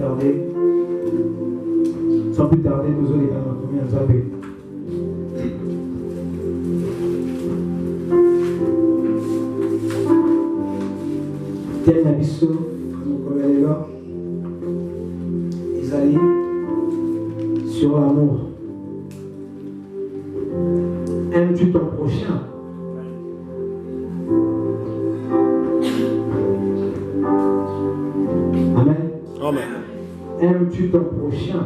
tarder, nous allons les combien nous appelons. Tel Nabiso, ils allaient sur l'amour. Aimes-tu ton prochain? Amen. Amen. Aimes-tu ton prochain?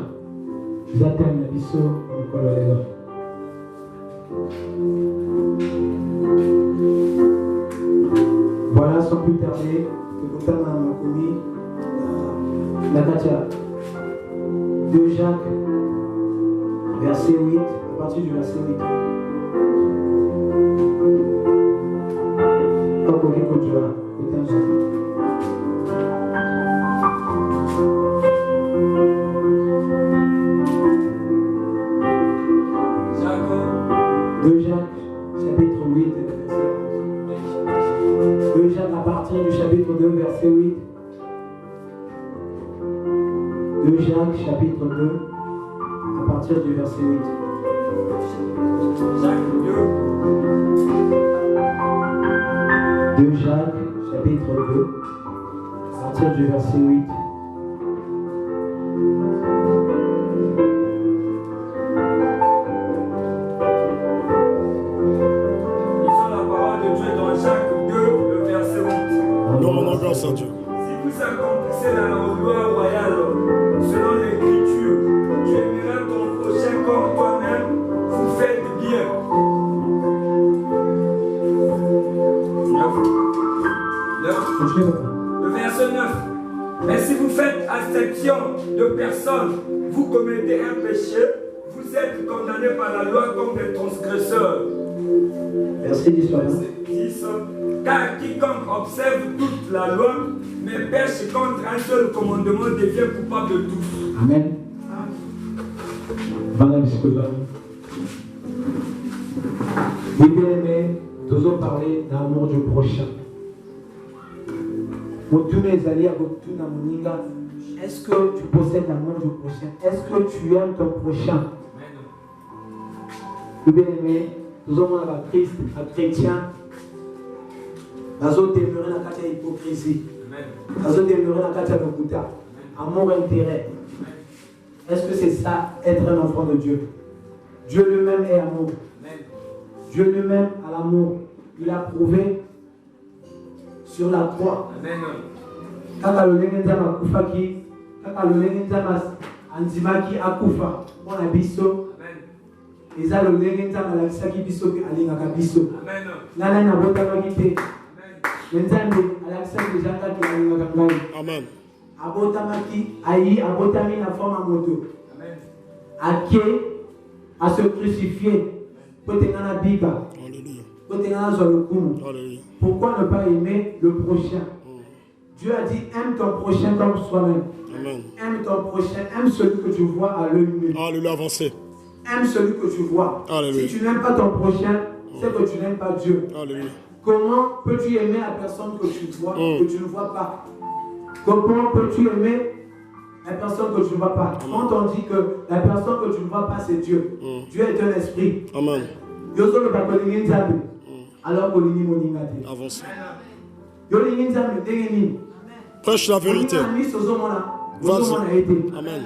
Zatem Nabiso, voilà, sans plus tarder, que nous avons commis la Katia. 2 Jacques, verset 8, à partir du verset 8. Chapitre 8, verset 2 Jacques à partir du chapitre 2, verset 8. 2 Jacques, chapitre 2, à partir du verset 8. Jacques 2. 2 Jacques, chapitre 2, à partir du verset 8. Dieu. Si vous accomplissez la loi royale selon l'écriture, tu aimeras ton prochain comme toi-même, vous faites bien. 9. Le verset 9. Mais si vous faites exception de personnes, vous commettez un péché, vous êtes condamnés par la loi comme des transgresseurs. Verset 10. Car quiconque observe toute la loi, mais pêche contre un seul commandement, devient coupable de tout. Amen. Oui, bien aimé, nous allons parler d'amour du prochain. Est-ce que tu possèdes l'amour du prochain? Est-ce que tu aimes ton prochain? Oui, bien aimé, nous allons voir Christ, un chrétien. Nous allons demeurer dans la hypocrisie. Nous allons demeurer dans la locuta. Amour intérêt. Est-ce que c'est ça, être un enfant de Dieu? Dieu lui-même est amour. Dieu lui-même a l'amour. Il a prouvé sur la croix. Kaka lolenge nzama akufaki, kaka lolenge nzama andimaki akufa mpona biso. Eza lolenge nzama alakisaki biso mpe alingaka biso. Nana nabotamaki te. Nzambe alakisaki deja kaki alingaka ngai. Amen. Abotamaki ayi abotami na forme ya moto. Ake à se crucifier. Potengana biba. Alléluia. Potengana sur le coup. Alléluia. Pourquoi ne pas aimer le prochain? Dieu a dit aime ton prochain comme soi-même. Amen. Aime ton prochain, aime celui que tu vois à l'œil nu. Alléluia, avancez. Aime celui que tu vois. Alléluia. Si tu n'aimes pas ton prochain, c'est que tu n'aimes pas Dieu. Alléluia. Comment peux-tu aimer la personne que tu vois, que tu ne vois pas? Comment peux-tu aimer la personne que tu ne vois pas? Quand on dit que la personne que tu ne vois pas, c'est Dieu. Dieu est un esprit. Amen. Alors avancez. Prêche la vérité. Vas-y. Amen.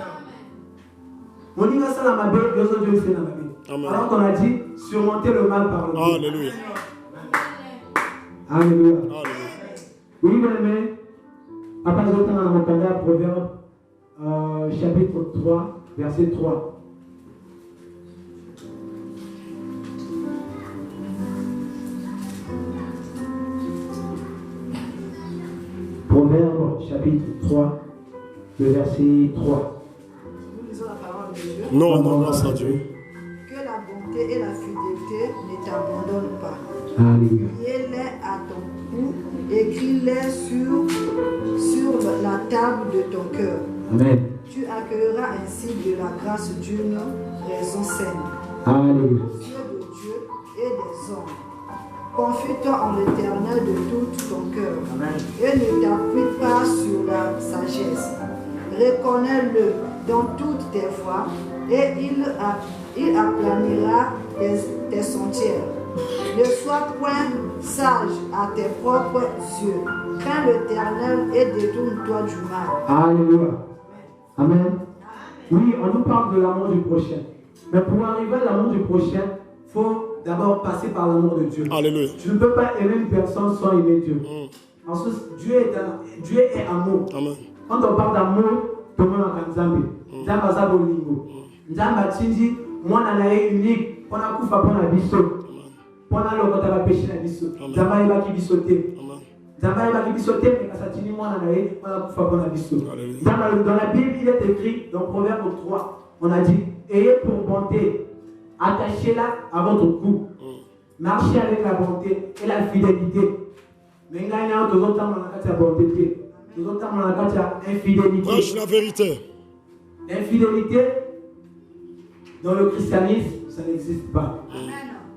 Amen. Alors qu'on a dit surmonter le mal par le bien. Alléluia. Alléluia. Alléluia. Oui, mais après nous avons entendu Proverbe chapitre 3, verset 3. Proverbe chapitre 3, le verset 3. Nous lisons la parole de Dieu. Non, non, grâce à Dieu. Que la bonté et la fidélité ne t'abandonnent pas. Alléluia. Liez-les à ton cou, écris-les sur la table de ton cœur. Amen. Tu accueilleras ainsi de la grâce d'une raison saine. Alléluia. Aux yeux de Dieu et des hommes. Confie-toi en l'Éternel de tout ton cœur. Amen. Et ne t'appuie pas sur la sagesse. Reconnais-le dans toutes tes voies et il aplanira tes sentiers. Ne sois point sage à tes propres yeux. Crains l'Éternel et détourne-toi du mal. Alléluia. Amen. Oui, on nous parle de l'amour du prochain. Mais pour arriver à l'amour du prochain, il faut d'abord passer par l'amour de Dieu. Alléluia. Tu ne peux pas aimer une personne sans aimer Dieu. Parce que Dieu est amour. Amen. Quand on parle d'amour, tout le monde a Nzambe. Nzambe aza bolingo. Nzambe atindi mwana na ye unique pona kufa pona biso. Pona lokota ba péché na biso. Nzambe ayebaki biso te. Nzambe ayebaki biso te mais kasi atindi mwana na ye pona kufa pona biso. Dans la Bible, il est écrit dans Proverbe 3, on a dit ayez pour bonté, attachez-la à votre cou. Marchez avec la bonté et la fidélité. Mais il y a d'autres temps dans la bonté. Infidélité. Prêche la vérité. L'infidélité, dans le christianisme, ça n'existe pas.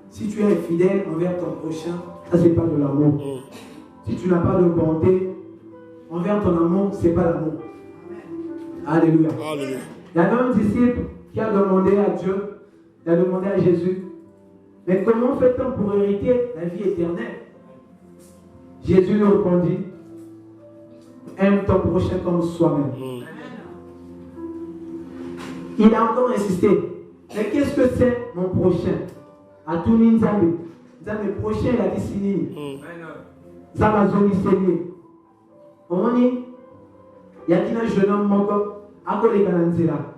Si tu es infidèle envers ton prochain, ça c'est pas de l'amour. Si tu n'as pas de bonté envers ton amour, c'est pas l'amour. Alléluia. Alléluia. Il y a un disciple qui a demandé à Dieu, il a demandé à Jésus, mais comment fait-on pour hériter la vie éternelle? Jésus lui répondit, aime ton prochain comme soi-même. Il a encore insisté. Mais qu'est-ce que c'est mon prochain? À tout Nzambe. Nzambe prochain, il a dit Sini. Zamazoni Seni. On dit, il y a un jeune homme moko, à côté de Kananzela.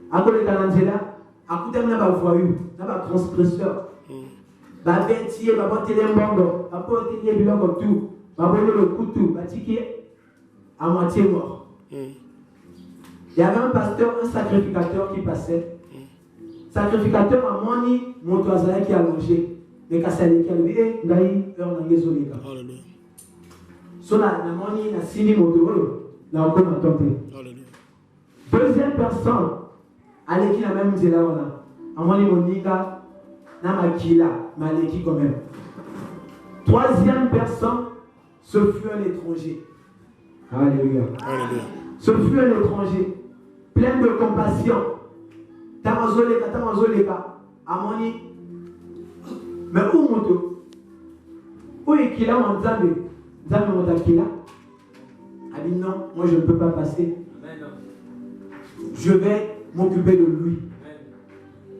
À côté de Kananzela, à côté de la voyou, la transgresseur. Ba bêtier, ba botter les mbongo, ba botter les biloko tout. Babolo le couteau, batiqué à moitié mort. Il y avait un pasteur, un sacrificateur qui passait. Sacrificateur a moni, mon toisala qui a longé. Mais quand ça qui a levé, il a eu heure dans les zones. So la moni na sini moto, la encore m'a tenté. Deuxième personne, allez qui la même dit là, a moni monika, na makila, maleki quand même. Troisième personne, ce fut un étranger. Alléluia. Alléluia. Ce fut un étranger, plein de compassion. Tamazoleka, Amoni. Mais où moto? Où est qu'il a mon Nzambe? Nzambe Motakila? Ah dit non, moi je ne peux pas passer. Je vais m'occuper de lui.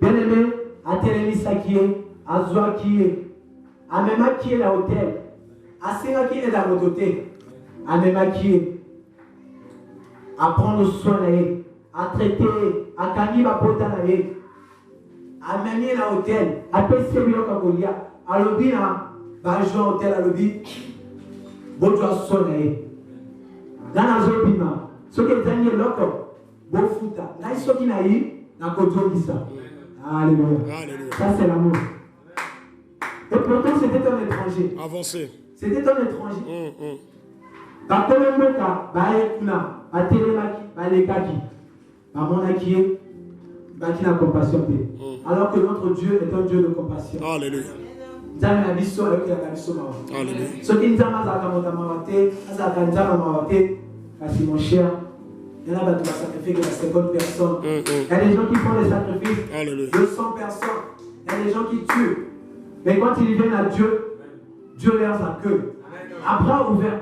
Bien aimé, à Télémissa qui est, à Zoa qui est, à Mema qui est la hôtel. À Séra qui est la mototé, à Mema qui est, à prendre soin d'elle, à traiter, à Kaniba Potanae, à mener la hôtel, à passer le Kabolia, à lobby, à Bajon hôtel, à lobby, Bojo soin d'elle. Dans la zone Bima, ce qui est dernier loco, Bofuta, là, ce qui n'a eu, n'a qu'au ça. Alléluia. Ça, c'est l'amour. Et pourtant, c'était un étranger. Avancez. C'était un étranger. Bakolomboka, Baekuna, Batelemaki, Balekaki, Bamonaki, Bakina compassion. Alors que notre Dieu est un Dieu de compassion. Alléluia. Nzambe na biso avec la biso mawa. Alléluia. Ce qui nous a mazakamota mawate, azakanja mawate, kasi mon cher, il y en a qui sacrifient que la seconde personne. Il y a des gens qui font des sacrifices. Alléluia. 200 personnes. Il y a des gens qui tuent. Mais quand ils viennent à Dieu, Dieu leur accueille. À bras ouverts.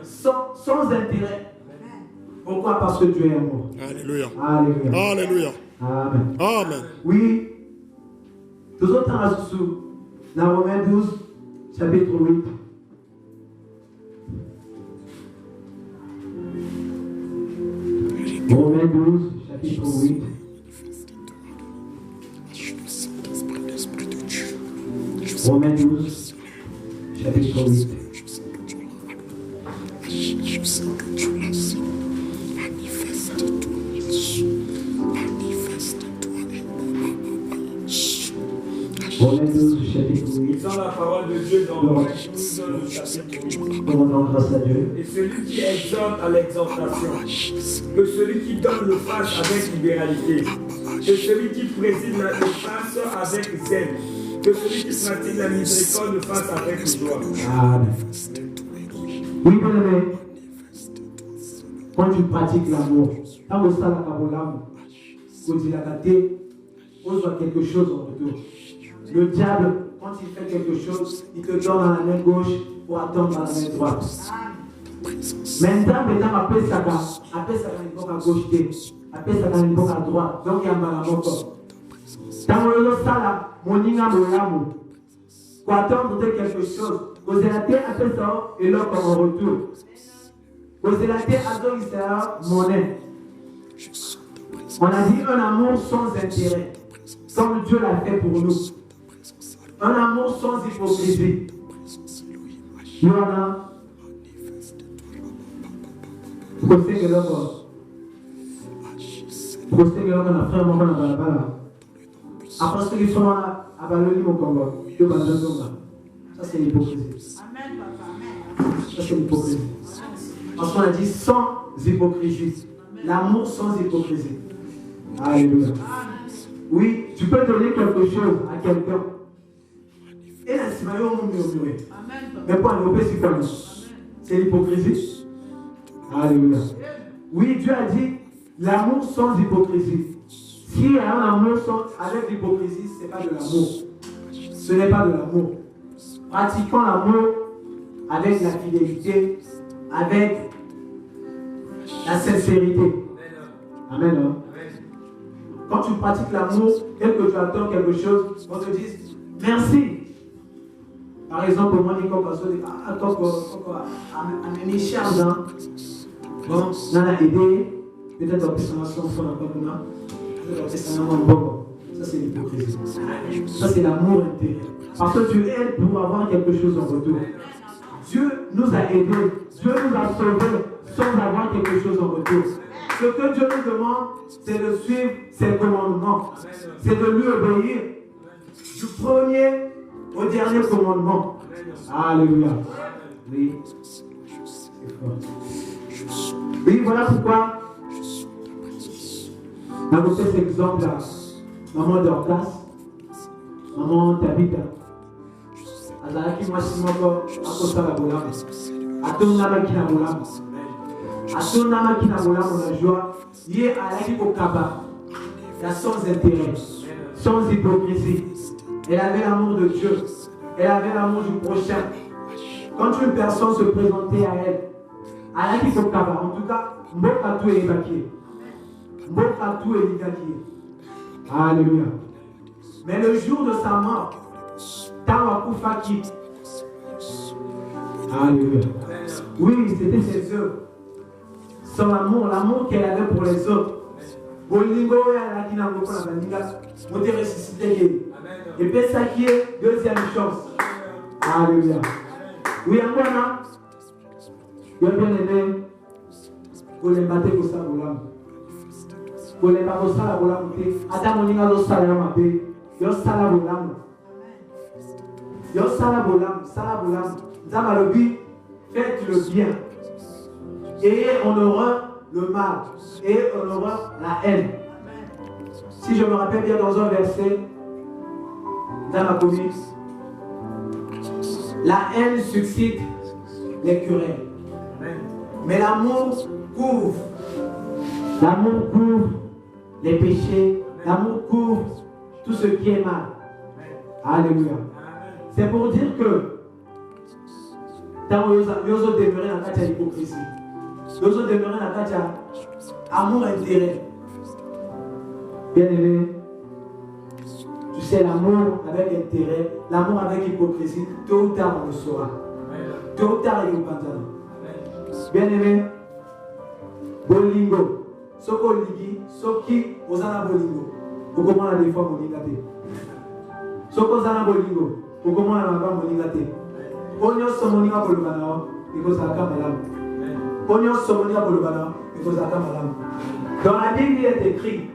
Sans intérêt. Pourquoi? Parce que Dieu est amour. Alléluia. Alléluia. Alléluia. Amen. Amen. Oui. Tous autres temps à sous. Dans Romains 12, chapitre 8. Romains 12, chapitre 8. Romains 12, chapitre 8. Romains 12, chapitre 8. Dans la parole de Dieu dans Romains 12, chapitre 8. Grâce à Dieu. Et celui qui exhorte à l'exhortation, que celui qui donne le fasse avec libéralité, que celui qui préside le fasse avec zèle, que celui qui pratique la miséricorde le fasse avec joie. Amen. Oui, bien aimé. quand tu pratiques l'amour, quand vous savez l'amour, vous dites la gâté, on voit quelque chose en retour. Le diable, quand il fait quelque chose, il te donne dans la main gauche pour attendre dans la main droite. Maintenant, après ça, il faut à gauche, après ça, il faut à droite. Donc, il y a un malamour. Dans le sala, mon inga mon pour attendre quelque chose, vous avez après ça, et là, comme en retour. Vous avez attendre ça, monnaie. On a dit un amour sans intérêt, comme Dieu l'a fait pour nous. Un amour sans hypocrisie. Il y en a. Procès que l'homme a fait un moment dans la balle. Après ce qu'ils sont à Baloli, mon Congo, ça c'est l'hypocrisie. Amen, papa. Ça c'est l'hypocrisie. Parce qu'on a dit sans hypocrisie. L'amour sans hypocrisie. Alléluia. Oui, tu peux donner quelque chose à quelqu'un. Et là, c'est murmurer. Mais pas le c'est l'hypocrisie. Alléluia. Oui, Dieu a dit l'amour sans hypocrisie. S'il y a un amour avec l'hypocrisie, ce n'est pas de l'amour. Ce n'est pas de l'amour. Pratiquons l'amour avec la fidélité, avec la sincérité. Amen. Hein? Quand tu pratiques l'amour et que tu attends quelque chose, on te dit merci. Par exemple, moi, je amené charge. Bon, on a aidé. Peut-être que ça c'est l'hypocrisie. Ça c'est l'amour intérieur. Parce que tu aides pour avoir quelque chose en retour. Dieu nous a aidés. Dieu nous a sauvés sans avoir quelque chose en retour. Ce que Dieu nous demande, c'est de suivre ses commandements. C'est de lui obéir. Du premier au dernier commandement. Alléluia. Oui. C'est fort. Oui, voilà pourquoi. Dans votre exemple là, maman Dorcas, maman Tabitha, Azalaki Masimoko, Akosa la Bolam, Atonama Kinabolam, Atonama Kinabolam, on a joie, Yé Alaki Okaba, la sans intérêt, sans hypocrisie. Elle avait l'amour de Dieu, elle avait l'amour du prochain. Quand une personne se présentait à elle, Alaki Okaba, en tout cas, Mbokatou est évacué. Mbokatou est évacué. Alléluia. Mais le jour de sa mort, Tawakufaki. Alléluia. Oui, c'était ses œuvres. Son amour, l'amour qu'elle avait pour les autres. Bolingo et Alakina Moko la Baninga, Moté ressuscité. Et puis ça qui est deuxième chance. Alléluia. Oui, en voilà. Il y a bien aimé. Pour les battre pour ça, Bolam. Pour les battre pour ça, Bolam. Attends, on y a l'os salaire, ma paix. Yo sala Bolam. Yo sala Bolam. Sala Bolam. Zamalobi, faites le bien. Et on aura le mal. Et on aura la haine. Si je me rappelle bien dans un verset, dans ma commune, la haine suscite les querelles. Mais l'amour couvre. L'amour couvre les péchés. L'amour couvre tout ce qui est mal. Alléluia. C'est pour dire que dans nous avons demeuré dans la carte d'hypocrisie. Nous avons demeuré dans la carte d'amour intérêt. Bien aimé, tu sais, l'amour avec intérêt, l'amour avec hypocrisie, tôt ou tard on le saura. Tôt ou tard il est au pantalon. Bien aimé, Bolingo, Soko Ligi, Soki, Ozana Bolingo. Vous comprenez des fois mon ligate. Soko Zana Bolingo, vous comprenez la main mon ligate. Onyo Somonia Bolubana, because I come alam. Onyo Somonia Bolubana, because I come alam. Dans la Bible, il est écrit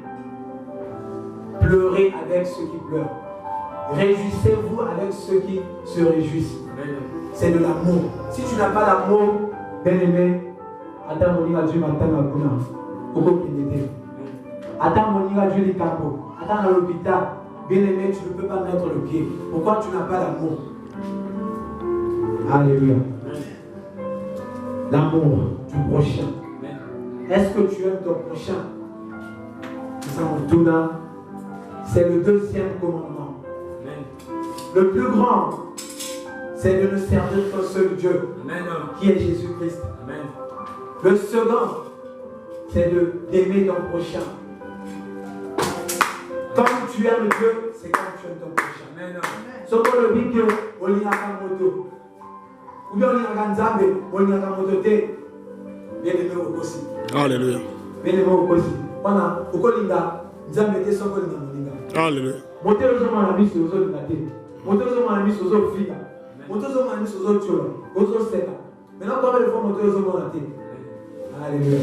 pleurez avec ceux qui pleurent. Réjouissez-vous avec ceux qui se réjouissent. C'est de l'amour. Si tu n'as pas d'amour, bien aimé, attends mon Dieu, m'attends à Kuna. Pourquoi qu'il m'était? Attends mon Dieu, les capots. Attends à l'hôpital. Bien aimé, tu ne peux pas mettre le pied. Pourquoi tu n'as pas d'amour? Alléluia. L'amour du prochain. Est-ce que tu aimes ton prochain? C'est le deuxième commandement. Le plus grand, c'est de ne servir qu'un seul Dieu, qui est Jésus-Christ. Le second, c'est d'aimer ton prochain. Quand tu aimes Dieu, c'est quand tu aimes ton prochain. Ce qu'on le dit que on lit la moto, ou bien on lit la nzambe, on lit la moto, bien aimé au possible. Alléluia. Bien aimé au possible. Pendant au colinga, nzambe était son colinga moninga. Alléluia. Montez aux hommes à la mise aux autres gâtés. Montez aux hommes à la mise aux autres filles. Montez aux hommes à la mise aux autres tueurs, aux autres secs. Maintenant, comment il faut monter aux hommes à la tête? Alléluia.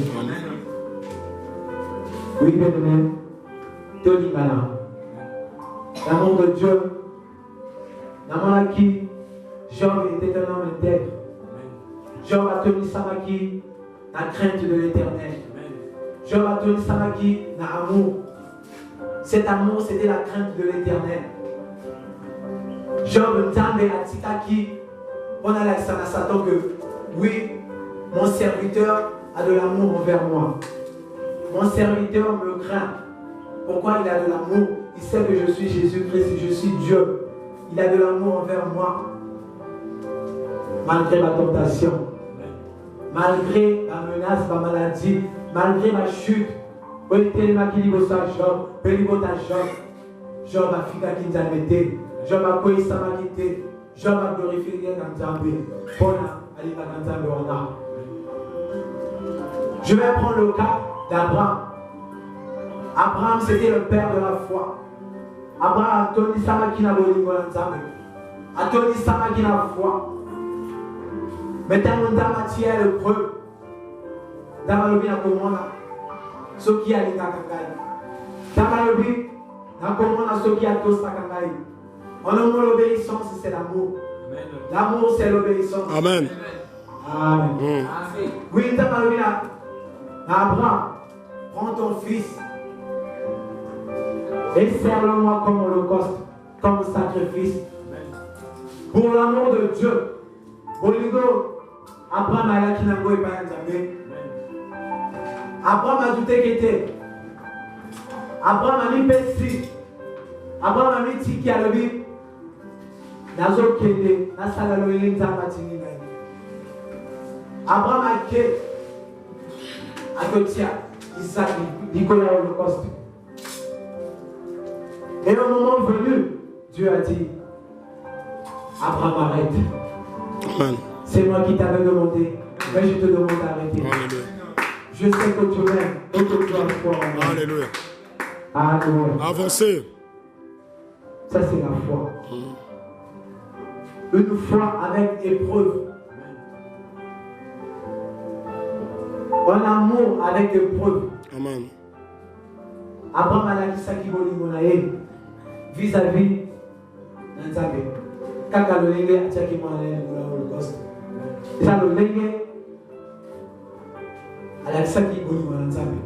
Oui, bien aimé. Tony Bana. L'amour de Dieu. L'amour qui Job était un homme intègre. Job a tenu Samaki la crainte de l'éternel. Job a tenu Samaki l'amour. Cet amour, c'était la crainte de l'éternel. Job Nzambe a Tikaki. On a l'accent à Satan que oui, mon serviteur a de l'amour envers moi. Mon serviteur me craint. Pourquoi il a de l'amour? Il sait que je suis Jésus-Christ, je suis Dieu. Il a de l'amour envers moi. Malgré ma tentation, malgré ma menace, ma maladie, malgré ma chute, Job a fika kinzamete, Job a koyi samakite, Job a glorifié Nzambe. Je vais prendre le cas d'Abraham. Abraham, c'était le père de la foi. Abraham a tenu Samakina Bolingo Nzambe. A tenu Samakina foi. Maintenant, Ndamati est le preuve. Damalobi na komona. Soki a lika kangai. Damalobi na komona soki a tosta kangai. En homme, l'obéissance, c'est l'amour. L'amour, c'est l'obéissance. Amen. Amen. Oui, Damalobi na Abraham, prends ton fils et sers-le-moi comme holocauste, comme sacrifice. Pour l'amour de Dieu. Boligo. Abraham a la kinango et pas Nzambe. Abraham a douté qu'il était. Abraham a mis Pessi. Abraham a mis Tiki à l'obé. Nazo Kende. Nasala loye Nzamba Tini. Abraham a ké. Adotia. Isaac. Nicolas Holocauste. Et au moment venu, Dieu a dit Abraham, arrête. Amen. C'est moi qui t'avais demandé, mais je te demande d'arrêter. Alléluia. Je sais que tu m'aimes et que tu as foi en moi. Alléluia. Alléluia. Avancez. Ça, c'est la foi. Une foi avec épreuve. Un amour avec épreuve. Amen. Abraham a dit ça qui voulait vis-à-vis de Nzambe. Kaka le lenge a tchaki mo na holocauste. Ça le lenge a la saki boni mo na Nzambe.